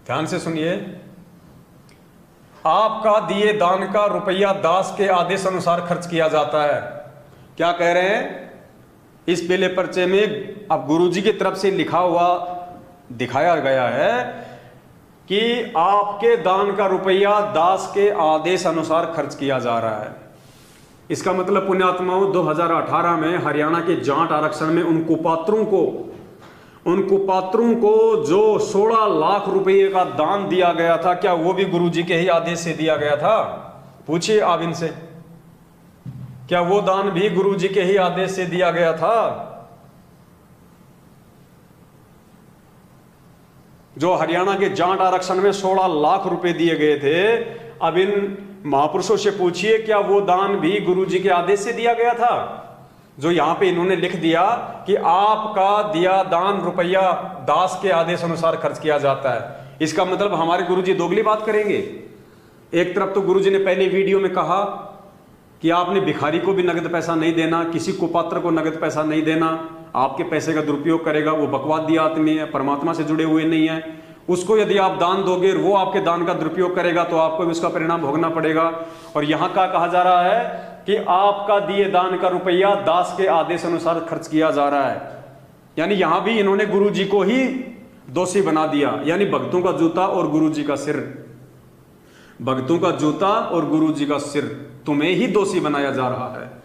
ध्यान से सुनिए, आपका दिए दान का रुपया दास के आदेश अनुसार खर्च किया जाता है। क्या कह रहे हैं इस पहले पर्चे में? अब गुरुजी की तरफ से लिखा हुआ दिखाया गया है कि आपके दान का रुपया दास के आदेश अनुसार खर्च किया जा रहा है। इसका मतलब पुण्यात्माओं 2018 में हरियाणा के जाट आरक्षण में उन कुपात्रों को जो 16 लाख रुपए का दान दिया गया था, क्या वो भी गुरुजी के ही आदेश से दिया गया था? पूछिए आप इनसे, क्या वो दान भी गुरुजी के ही आदेश से दिया गया था? जो हरियाणा के जाट आरक्षण में 16 लाख रुपए दिए गए थे, अब इन महापुरुषों से पूछिए क्या वो दान भी गुरुजी के आदेश से दिया गया था? जो यहां पे इन्होंने लिख दिया कि आपका दिया दान रुपया दास के आदेश अनुसार खर्च किया जाता है, इसका मतलब हमारे गुरुजी दोगली बात करेंगे। एक तरफ तो गुरुजी ने पहले वीडियो में कहा कि आपने भिखारी को भी नगद पैसा नहीं देना, किसी कुपात्र को नगद पैसा नहीं देना, आपके पैसे का दुरुपयोग करेगा वो बकवादी आदमी है, परमात्मा से जुड़े हुए नहीं है। उसको यदि आप दान दोगे और वो आपके दान का दुरुपयोग करेगा तो आपको भी उसका परिणाम भोगना पड़ेगा। और यहां का कहा जा रहा है कि आपका दिए दान का रुपया दास के आदेश अनुसार खर्च किया जा रहा है, यानी यहां भी इन्होंने गुरुजी को ही दोषी बना दिया। यानी भक्तों का जूता और गुरुजी का सिर, भक्तों का जूता और गुरुजी का सिर, तुम्हें ही दोषी बनाया जा रहा है।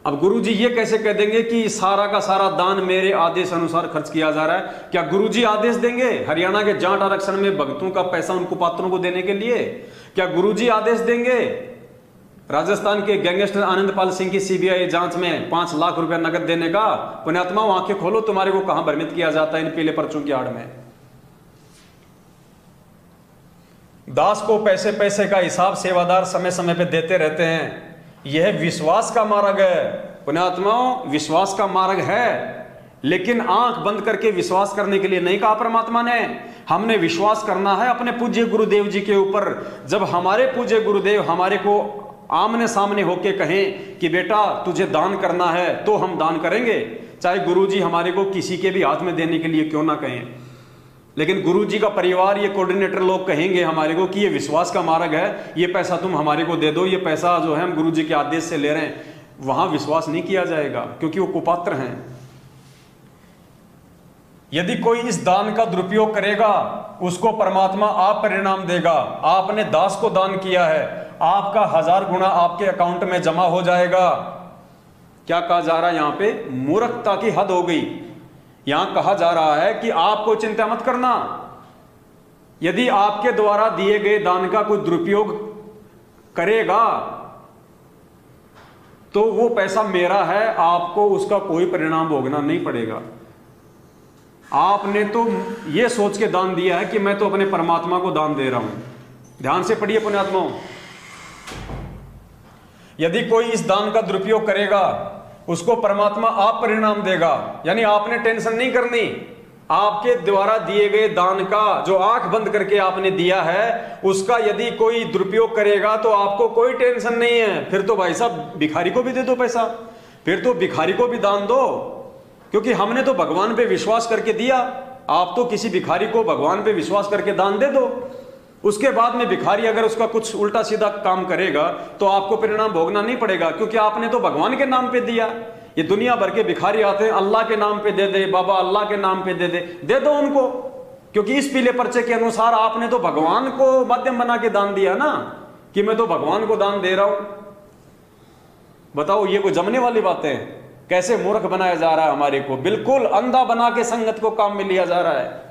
अब गुरुजी ये कैसे कह देंगे कि सारा का सारा दान मेरे आदेश अनुसार खर्च किया जा रहा है? क्या गुरुजी आदेश देंगे हरियाणा के जाट आरक्षण में भक्तों का पैसा उन कुपात्रों को देने के लिए? क्या गुरुजी आदेश देंगे राजस्थान के गैंगस्टर आनंदपाल सिंह की सीबीआई जांच में 5 लाख रुपया नगद देने का? पुण्यात्माओं आंखें खोलो, तुम्हारे को कहां भ्रमित किया जाता है इन पीले पर्चों की आड़ में। दास को पैसे पैसे का हिसाब सेवादार समय समय पे देते रहते हैं। यह विश्वास का मार्ग है पुण्यात्माओं, विश्वास का मार्ग है, लेकिन आंख बंद करके विश्वास करने के लिए नहीं कहा परमात्मा ने। हमने विश्वास करना है अपने पूज्य गुरुदेव जी के ऊपर। जब हमारे पूज्य गुरुदेव हमारे को आमने सामने होके कहें कि बेटा तुझे दान करना है तो हम दान करेंगे, चाहे गुरुजी हमारे को किसी के भी हाथ में देने के लिए क्यों ना कहें। लेकिन गुरुजी का परिवार, ये कोऑर्डिनेटर लोग कहेंगे हमारे को कि ये विश्वास का मार्ग है, ये पैसा तुम हमारे को दे दो, ये पैसा जो है हम गुरुजी के आदेश से ले रहे हैं, वहां विश्वास नहीं किया जाएगा क्योंकि वो कुपात्र हैं। यदि कोई इस दान का दुरुपयोग करेगा उसको परमात्मा आप परिणाम देगा। आपने दास को दान किया है, आपका 1000 गुना आपके अकाउंट में जमा हो जाएगा। क्या कहा जा रहा है यहां पे? मूर्खता की हद हो गई। यहां कहा जा रहा है कि आपको चिंता मत करना, यदि आपके द्वारा दिए गए दान का कोई दुरुपयोग करेगा तो वो पैसा मेरा है, आपको उसका कोई परिणाम भोगना नहीं पड़ेगा। आपने तो ये सोच के दान दिया है कि मैं तो अपने परमात्मा को दान दे रहा हूं। ध्यान से पढ़िए पुण्यात्माओं, यदि कोई इस दान का दुरुपयोग करेगा उसको परमात्मा आप परिणाम देगा। यानी आपने टेंशन नहीं करनी, आपके द्वारा दिए गए दान का जो आंख बंद करके आपने दिया है उसका यदि कोई दुरुपयोग करेगा तो आपको कोई टेंशन नहीं है। फिर तो भाई साहब भिखारी को भी दे दो पैसा, फिर तो भिखारी को भी दान दो, क्योंकि हमने तो भगवान पे विश्वास करके दिया। आप तो किसी भिखारी को भगवान पे विश्वास करके दान दे दो, उसके बाद में भिखारी अगर उसका कुछ उल्टा सीधा काम करेगा तो आपको परिणाम भोगना नहीं पड़ेगा, क्योंकि आपने तो भगवान के नाम पे दिया। ये दुनिया भर के भिखारी आते हैं, अल्लाह के नाम पे दे दे, बाबा अल्लाह के नाम पे दे दो उनको, क्योंकि इस पीले पर्चे के अनुसार आपने तो भगवान को माध्यम बना के दान दिया ना, कि मैं तो भगवान को दान दे रहा हूं। बताओ ये कोई जमने वाली बातें हैं? कैसे मूर्ख बनाया जा रहा है हमारे को, बिल्कुल अंधा बना के संगत को काम में लिया जा रहा है।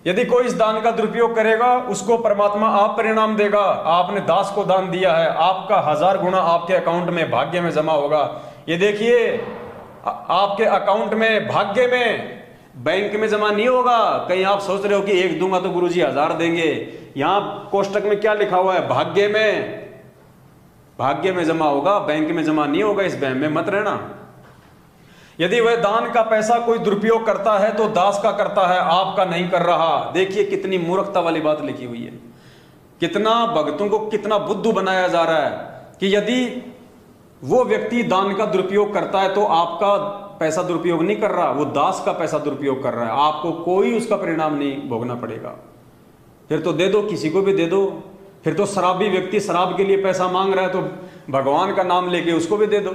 यदि कोई इस दान का दुरुपयोग करेगा उसको परमात्मा आप परिणाम देगा। आपने दास को दान दिया है, आपका 1000 गुना आपके अकाउंट में भाग्य में जमा होगा। ये देखिए आपके अकाउंट में भाग्य में, बैंक में जमा नहीं होगा। कहीं आप सोच रहे हो कि 1 दूंगा तो गुरुजी 1000 देंगे, यहां कोष्टक में क्या लिखा हुआ है? भाग्य में, भाग्य में जमा होगा, बैंक में जमा नहीं होगा। इस बैंक में मत रहना। यदि वह दान का पैसा कोई दुरुपयोग करता है तो दास का करता है, आपका नहीं कर रहा। देखिए कितनी मूर्खता वाली बात लिखी हुई है, कितना भक्तों को कितना बुद्धू बनाया जा रहा है कि यदि वो व्यक्ति दान का दुरुपयोग करता है तो आपका पैसा दुरुपयोग नहीं कर रहा, वो दास का पैसा दुरुपयोग कर रहा है, आपको कोई उसका परिणाम नहीं भोगना पड़ेगा। फिर तो दे दो, किसी को भी दे दो। फिर तो शराबी व्यक्ति शराब के लिए पैसा मांग रहा है तो भगवान का नाम लेके उसको भी दे दो।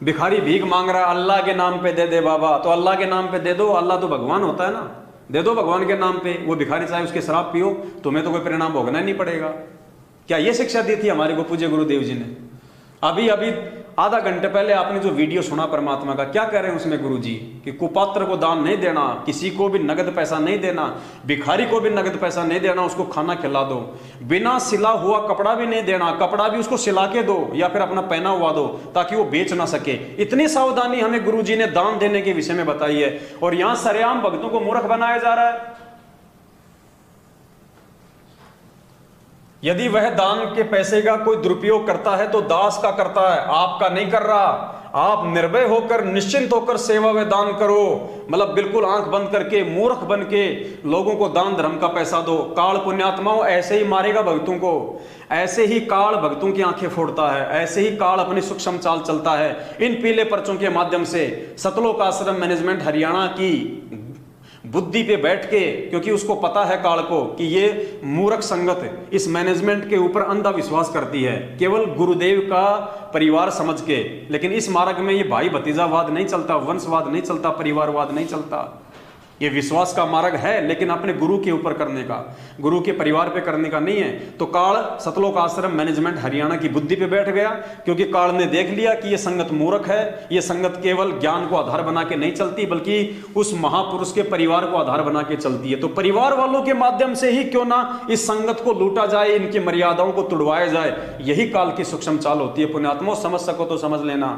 भिखारी भीख मांग रहा है, अल्लाह के नाम पे दे दे बाबा, तो अल्लाह के नाम पे दे दो। अल्लाह तो भगवान होता है ना, दे दो भगवान के नाम पे। वो भिखारी चाहे उसके शराब पियो, तुम्हें तो कोई परिणाम भोगना ही नहीं पड़ेगा। क्या ये शिक्षा दी थी हमारे को पूज्य गुरुदेव जी ने? अभी अभी आधा घंटे पहले आपने जो वीडियो सुना परमात्मा का, क्या कह रहे हैं उसमें गुरु जी कि कुपात्र को दान नहीं देना, किसी को भी नगद पैसा नहीं देना, भिखारी को भी नगद पैसा नहीं देना, उसको खाना खिला दो, बिना सिला हुआ कपड़ा भी नहीं देना, कपड़ा भी उसको सिला के दो या फिर अपना पहना हुआ दो ताकि वो बेच ना सके। इतनी सावधानी हमें गुरु जी ने दान देने के विषय में बताई है, और यहां सरेआम भक्तों को मूर्ख बनाया जा रहा है। यदि वह दान के पैसे का कोई दुरुपयोग करता है तो दास का करता है, आपका नहीं कर रहा। आप निर्भय होकर निश्चिंत होकर सेवा व दान करो, मतलब बिल्कुल आंख बंद करके मूर्ख बन के लोगों को दान धर्म का पैसा दो। काल पुण्यात्माओं ऐसे ही मारेगा भक्तों को, ऐसे ही काल भक्तों की आंखें फोड़ता है, ऐसे ही काल अपनी सूक्ष्म चाल चलता है। इन पीले पर्चों के माध्यम से सतलोक आश्रम मैनेजमेंट हरियाणा की बुद्धि पे बैठ के, क्योंकि उसको पता है काल को कि ये मूर्ख संगत इस मैनेजमेंट के ऊपर अंधा विश्वास करती है केवल गुरुदेव का परिवार समझ के। लेकिन इस मार्ग में ये भाई भतीजावाद नहीं चलता, वंशवाद नहीं चलता, परिवारवाद नहीं चलता। ये विश्वास का मार्ग है, लेकिन अपने गुरु के ऊपर करने का, गुरु के परिवार पे करने का नहीं है। तो काल सतलोक आश्रम मैनेजमेंट हरियाणा की बुद्धि पे बैठ गया, क्योंकि काल ने देख लिया कि ये संगत मूर्ख है। ये संगत केवल ज्ञान को आधार बना के नहीं चलती, बल्कि उस महापुरुष के परिवार को आधार बना के चलती है। तो परिवार वालों के माध्यम से ही क्यों ना इस संगत को लूटा जाए, इनकी मर्यादाओं को तुड़वाया जाए। यही काल की सूक्ष्म चाल होती है। पुण्यात्मा समझ सको तो समझ लेना,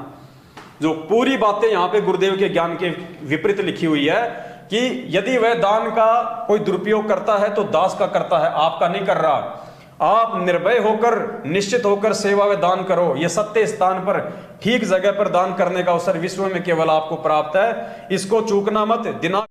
जो पूरी बातें यहाँ पे गुरुदेव के ज्ञान के विपरीत लिखी हुई है कि यदि वह दान का कोई दुरुपयोग करता है तो दास का करता है, आपका नहीं कर रहा। आप निर्भय होकर निश्चित होकर सेवा व दान करो। यह सत्य स्थान पर ठीक जगह पर दान करने का अवसर विश्व में केवल आपको प्राप्त है। इसको चूकना मत। दिनांक